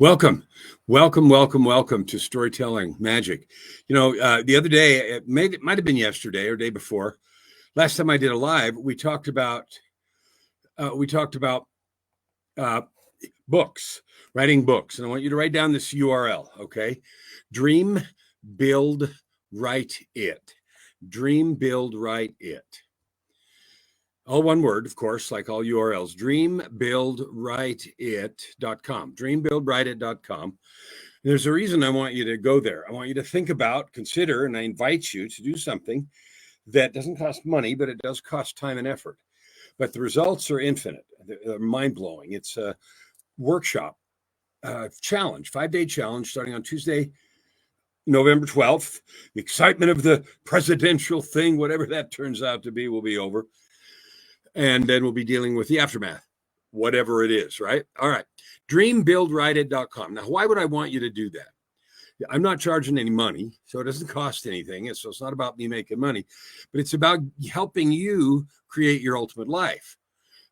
Welcome, welcome to Storytelling Magic. The other day, it might have been yesterday or day before. Last time I did a live, we talked about uh, books, writing books, and I want you to write down this URL. Okay, Dream, Build, Write It. Dream, Build, Write It. All one word, of course, like all URLs, dreambuildwriteit.com, dreambuildwriteit.com. There's a reason I want you to go there. I want you to think about, consider, and I invite you to do something that doesn't cost money, but it does cost time and effort. But the results are infinite. They're mind-blowing. It's a workshop challenge, 5-day challenge starting on Tuesday, November 12th. The excitement of the presidential thing, whatever that turns out to be, will be over. And then we'll be dealing with the aftermath, whatever it is, right? All right. Dreambuildwriteit.com. Now, why would I want you to do that? I'm not charging any money, so it doesn't cost anything. So it's not about me making money, but it's about helping you create your ultimate life.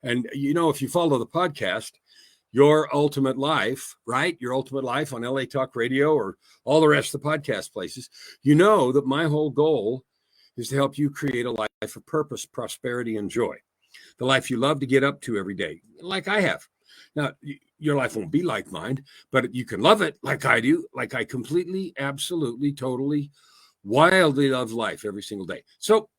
And, if you follow the podcast, Your Ultimate Life, right? Your Ultimate Life on LA Talk Radio or all the rest of the podcast places, you know that my whole goal is to help you create a life of purpose, prosperity, and joy. The life you love to get up to every day, like I have. Now, your life won't be like mine, but you can love it like I do, like I completely, absolutely, totally, wildly love life every single day. So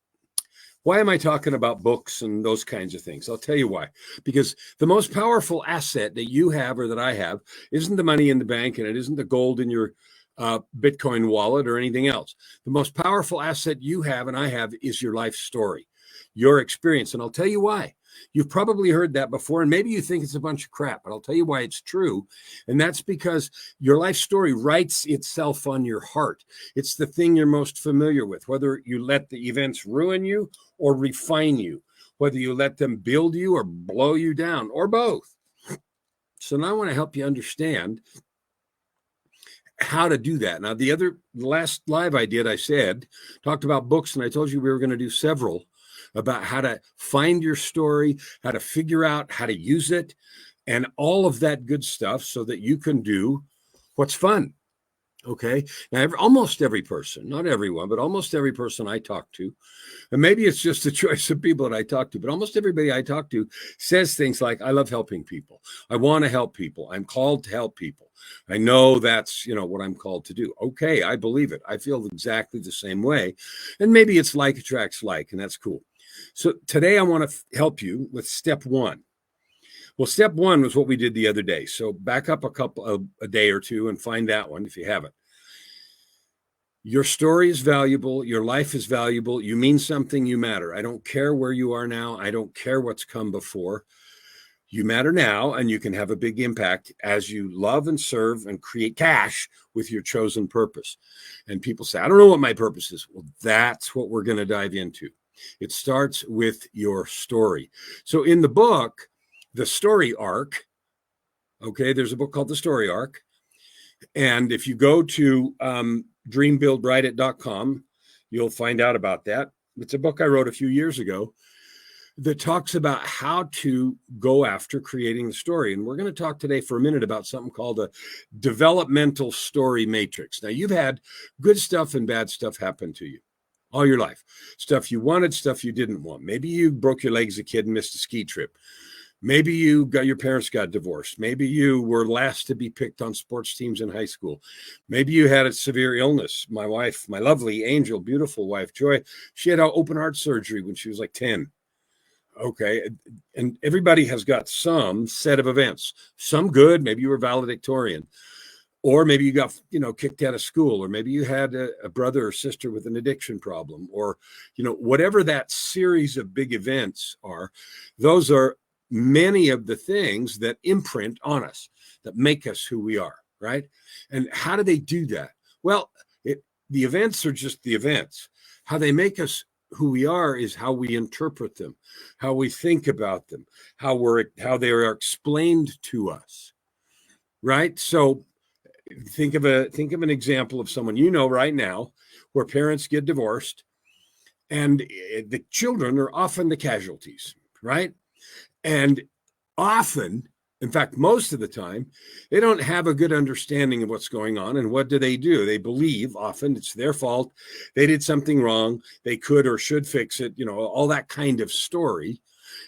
why am I talking about books and those kinds of things? I'll tell you why. Because the most powerful asset that you have or that I have isn't the money in the bank and it isn't the gold in your Bitcoin wallet or anything else. The most powerful asset you have and I have is your life story, your experience. And I'll tell you why. You've probably heard that before, and maybe you think it's a bunch of crap, but I'll tell you why it's true. And that's because your life story writes itself on your heart. It's the thing you're most familiar with, whether you let the events ruin you or refine you, whether you let them build you or blow you down, or both. So now I want to help you understand how to do that. Now, the last live I did, I talked about books, and I told you we were going to do several about how to find your story, how to figure out how to use it, and all of that good stuff so that you can do what's fun. Okay. Now, almost every person, not everyone, but almost every person I talk to, and maybe it's just the choice of people that I talk to, but almost everybody I talk to says things like, I love helping people. I want to help people. I'm called to help people. I know that's, what I'm called to do. Okay. I believe it. I feel exactly the same way. And maybe it's like attracts like, and that's cool. So today I want to help you with step one. Well, step one was what we did the other day. So back up a day or two and find that one if you haven't. Your story is valuable. Your life is valuable. You mean something. You matter. I don't care where you are now. I don't care what's come before. You matter now, and you can have a big impact as you love and serve and create cash with your chosen purpose. And people say, I don't know what my purpose is. Well, that's what we're going to dive into. It starts with your story. So in the book, The Story Arc, okay, there's a book called The Story Arc. And if you go to dreambuildwriteit.com, you'll find out about that. It's a book I wrote a few years ago that talks about how to go after creating the story. And we're going to talk today for a minute about something called a developmental story matrix. Now, you've had good stuff and bad stuff happen to you all your life. Stuff you wanted, stuff you didn't want. Maybe you broke your leg as a kid and missed a ski trip. Maybe your parents got divorced. Maybe you were last to be picked on sports teams in high school. Maybe you had a severe illness. My wife, my lovely angel, beautiful wife, Joy, she had open heart surgery when she was like 10. Okay. And everybody has got some set of events, some good. Maybe you were valedictorian. Or maybe you got, kicked out of school, or maybe you had a brother or sister with an addiction problem, or, whatever that series of big events are, those are many of the things that imprint on us, that make us who we are, right? And how do they do that? Well, the events are just the events. How they make us who we are is how we interpret them, how we think about them, how they are explained to us, right? So think of an example of someone right now where parents get divorced and the children are often the casualties, right? And often In fact, most of the time, they don't have a good understanding of what's going on. And what do? They believe often it's their fault. They did something wrong. They could or should fix it, all that kind of story.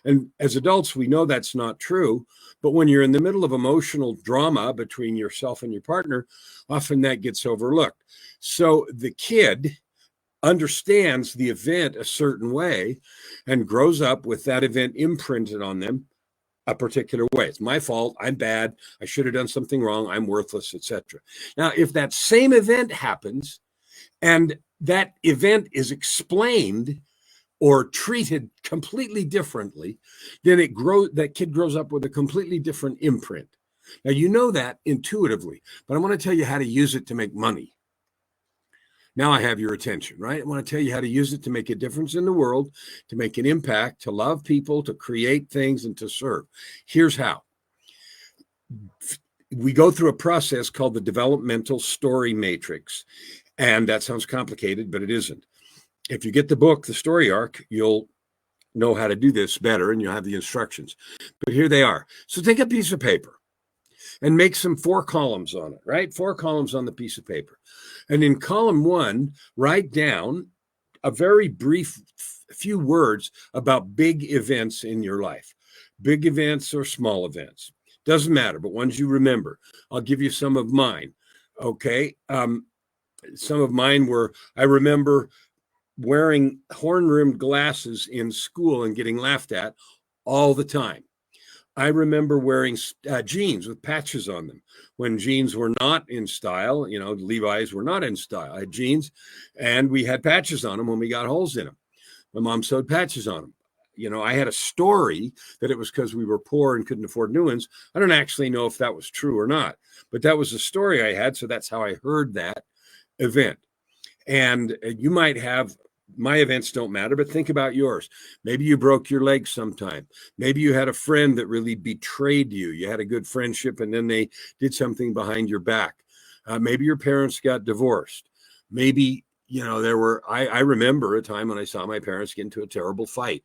And as adults, we know that's not true. But when you're in the middle of emotional drama between yourself and your partner, often that gets overlooked. So the kid understands the event a certain way and grows up with that event imprinted on them a particular way. It's my fault. I'm bad. I should have done something wrong. I'm worthless, etc. Now, if that same event happens and that event is explained or treated completely differently, then that kid grows up with a completely different imprint. Now, you know that intuitively, but I want to tell you how to use it to make money. Now I have your attention, right? I want to tell you how to use it to make a difference in the world, to make an impact, to love people, to create things, and to serve. Here's how. We go through a process called the developmental story matrix. And that sounds complicated, but it isn't. If you get the book, The Story Arc, you'll know how to do this better and you'll have the instructions. But here they are. So take a piece of paper and make some 4 columns on it, right? 4 columns on the piece of paper. And in column 1, write down a very brief few words about big events in your life. Big events or small events. Doesn't matter, but ones you remember. I'll give you some of mine, okay? Some of mine were, I remember wearing horn-rimmed glasses in school and getting laughed at all the time. I remember wearing jeans with patches on them when jeans were not in style. Levi's were not in style. I had jeans and we had patches on them when we got holes in them. My mom sewed patches on them. I had a story that it was because we were poor and couldn't afford new ones. I don't actually know if that was true or not, but that was the story I had. So that's how I heard that event. And you might have, my events don't matter, but think about yours. Maybe you broke your leg sometime. Maybe you had a friend that really betrayed you. You had a good friendship and then they did something behind your back. Maybe your parents got divorced. Maybe, I remember a time when I saw my parents get into a terrible fight.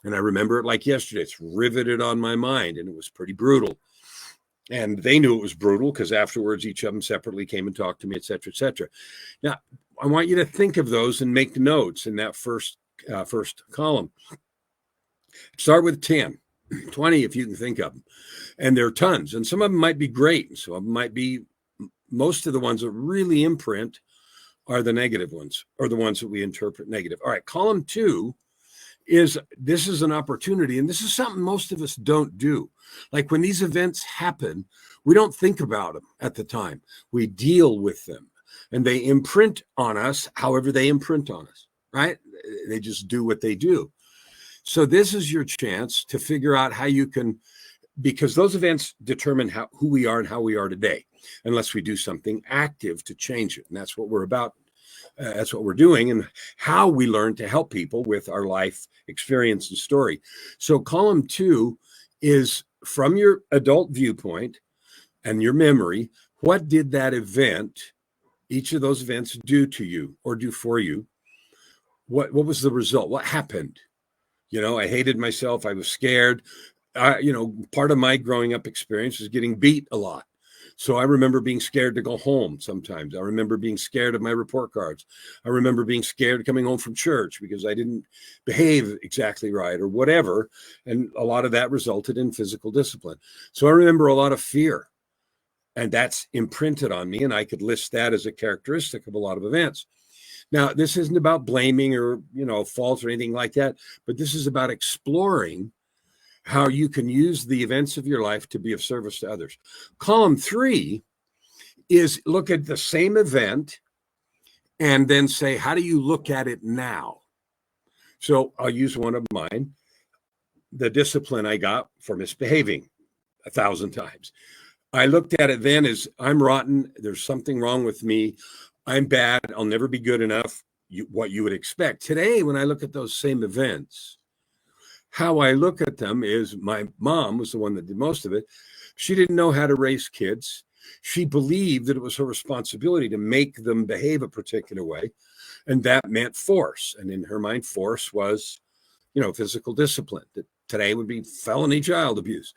And I remember it like yesterday. It's riveted on my mind and it was pretty brutal. And they knew it was brutal because afterwards, each of them separately came and talked to me, et cetera, et cetera. Now, I want you to think of those and make notes in that first column. Start with 10, 20 if you can think of them. And there are tons. And some of them might be great. And some of them might be, most of the ones that really imprint are the negative ones or the ones that we interpret negative. All right, column 2 this is an opportunity. And this is something most of us don't do. Like when these events happen, we don't think about them at the time. We deal with them. And they imprint on us however they imprint on us, right? They just do what they do. So this is your chance to figure out how you can, because those events determine who we are and how we are today, unless we do something active to change it. And that's what we're about. That's what we're doing and how we learn to help people with our life experience and story. So column 2 is from your adult viewpoint and your memory. What did that event, each of those events, do to you or do for you? What was the result? What happened? I hated myself. I was scared. Part of my growing up experience was getting beat a lot. So I remember being scared to go home sometimes. I remember being scared of my report cards. I remember being scared coming home from church because I didn't behave exactly right or whatever. And a lot of that resulted in physical discipline. So I remember a lot of fear. And that's imprinted on me. And I could list that as a characteristic of a lot of events. Now, this isn't about blaming or, faults or anything like that. But this is about exploring how you can use the events of your life to be of service to others. Column 3 is look at the same event and then say, how do you look at it now? So I'll use one of mine, the discipline I got for misbehaving 1,000 times. I looked at it then as I'm rotten. There's something wrong with me. I'm bad. I'll never be good enough. What you would expect. Today, when I look at those same events, how I look at them is my mom was the one that did most of it. She didn't know how to raise kids. She believed that it was her responsibility to make them behave a particular way. And that meant force. And in her mind, force was, physical discipline. That today would be felony child abuse.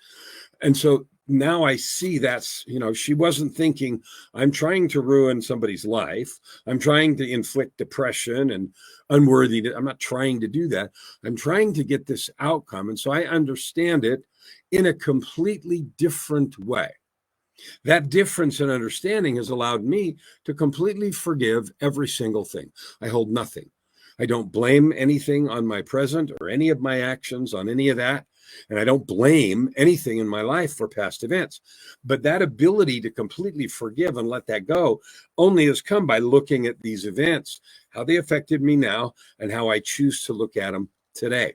And so now I see that's, she wasn't thinking, I'm trying to ruin somebody's life. I'm trying to inflict depression and unworthiness. I'm not trying to do that. I'm trying to get this outcome. And so I understand it in a completely different way. That difference in understanding has allowed me to completely forgive every single thing. I hold nothing. I don't blame anything on my present or any of my actions on any of that. And I don't blame anything in my life for past events. But that ability to completely forgive and let that go only has come by looking at these events, how they affected me now, and how I choose to look at them today.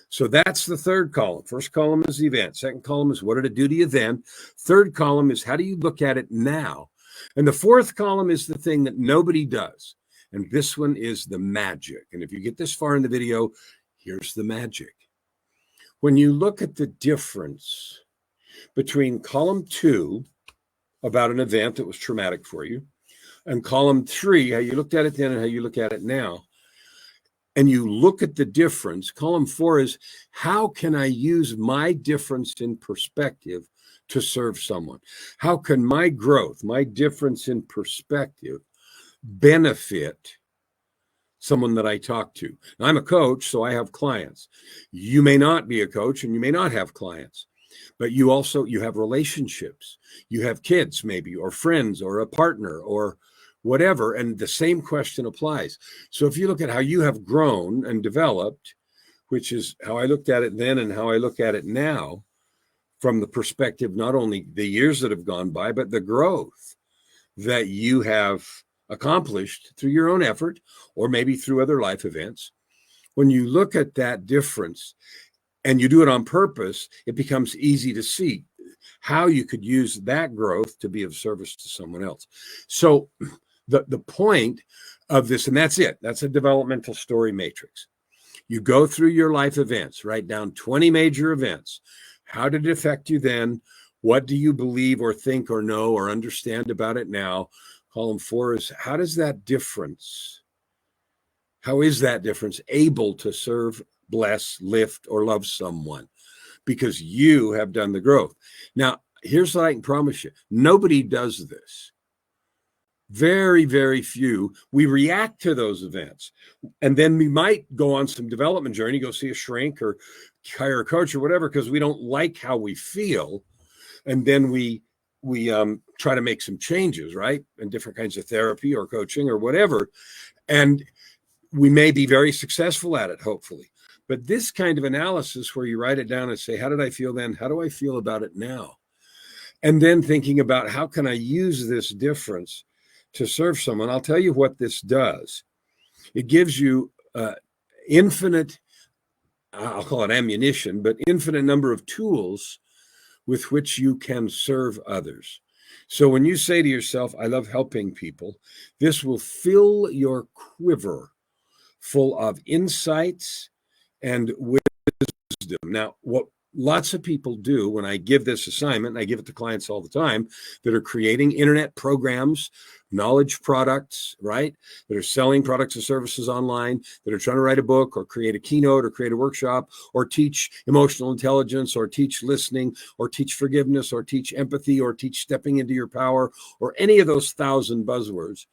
So that's the third column. First column is the event. Second column is what did it do to you then? Third column is how do you look at it now? And the fourth column is the thing that nobody does. And this one is the magic. And if you get this far in the video, here's the magic. When you look at the difference between column 2, about an event that was traumatic for you, and column 3, how you looked at it then and how you look at it now, and you look at the difference, column 4 is how can I use my difference in perspective to serve someone? How can my growth, my difference in perspective benefit someone that I talk to? Now, I'm a coach, so I have clients. You may not be a coach and you may not have clients, but you have relationships. You have kids maybe, or friends, or a partner, or whatever. And the same question applies. So if you look at how you have grown and developed, which is how I looked at it then and how I look at it now, from the perspective, not only the years that have gone by, but the growth that you have accomplished through your own effort, or maybe through other life events. When you look at that difference and you do it on purpose, it becomes easy to see how you could use that growth to be of service to someone else. So the point of this, and that's it, that's a developmental story matrix. You go through your life events, write down 20 major events. How did it affect you then? What do you believe or think or know or understand about it now? Column 4 is how is that difference able to serve, bless, lift, or love someone? Because you have done the growth. Now, here's what I can promise you. Nobody does this. Very, very few. We react to those events. And then we might go on some development journey, go see a shrink or hire a coach or whatever, because we don't like how we feel. And then we try to make some changes, right? And different kinds of therapy or coaching or whatever. And we may be very successful at it, hopefully. But this kind of analysis where you write it down and say, how did I feel then? How do I feel about it now? And then thinking about how can I use this difference to serve someone? I'll tell you what this does. It gives you infinite, I'll call it ammunition, but infinite number of tools with which you can serve others. So when you say to yourself, I love helping people, this will fill your quiver full of insights and wisdom. Now, what lots of people do when I give this assignment, and I give it to clients all the time that are creating internet programs, knowledge products, right? That are selling products and services online, that are trying to write a book or create a keynote or create a workshop or teach emotional intelligence or teach listening or teach forgiveness or teach empathy or teach stepping into your power or any of those 1,000 buzzwords.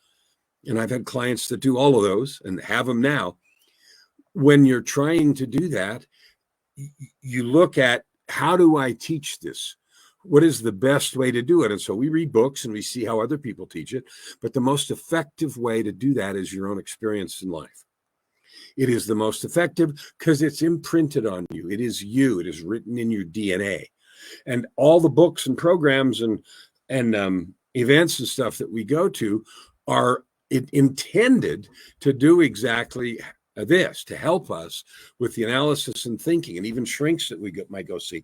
And I've had clients that do all of those and have them now. When you're trying to do that, you look at how do I teach this? What is the best way to do it? And so we read books and we see how other people teach it. But the most effective way to do that is your own experience in life. It is the most effective because it's imprinted on you. It is you. It is written in your DNA. And all the books and programs and events and stuff that we go to are intended to do exactly this, to help us with the analysis and thinking, and even shrinks that we might go see.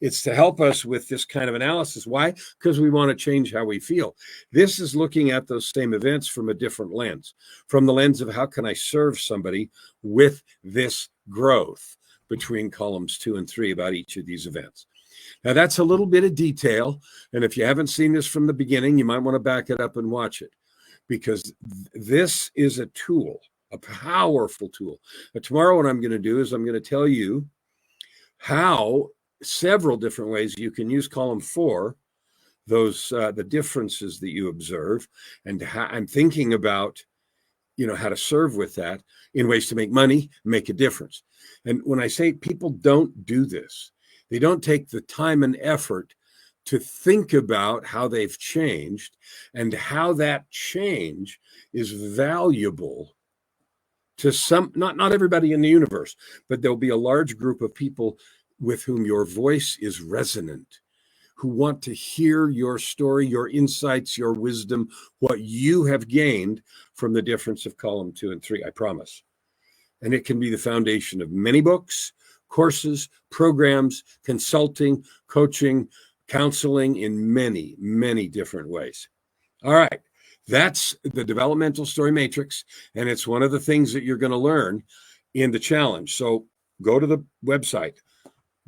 It's to help us with this kind of analysis. Why? Because we want to change how we feel. This is looking at those same events from a different lens, from the lens of how can I serve somebody with this growth between columns 2 and 3 about each of these events. Now, that's a little bit of detail. And if you haven't seen this from the beginning, you might want to back it up and watch it, because this is a tool, a powerful tool. But tomorrow, what I'm going to do is I'm going to tell you how several different ways you can use column 4, those the differences that you observe, and I'm thinking about, how to serve with that in ways to make money, make a difference. And when I say people don't do this, they don't take the time and effort to think about how they've changed and how that change is valuable to not everybody in the universe, but there'll be a large group of people with whom your voice is resonant, who want to hear your story, your insights, your wisdom, what you have gained from the difference of column 2 and 3, I promise. And it can be the foundation of many books, courses, programs, consulting, coaching, counseling in many, many different ways. All right. That's the developmental story matrix. And it's one of the things that you're going to learn in the challenge. So go to the website,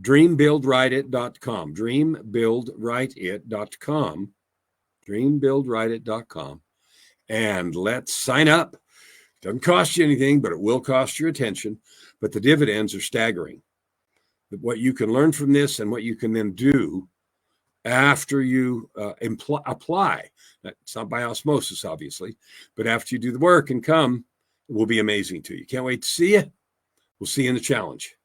dreambuildwriteit.com, dreambuildwriteit.com, and let's sign up. Doesn't cost you anything, but it will cost your attention. But the dividends are staggering. What you can learn from this and what you can then do after you apply. It's not by osmosis, obviously, but after you do the work and come, it will be amazing to you. Can't wait to see you. We'll see you in the challenge.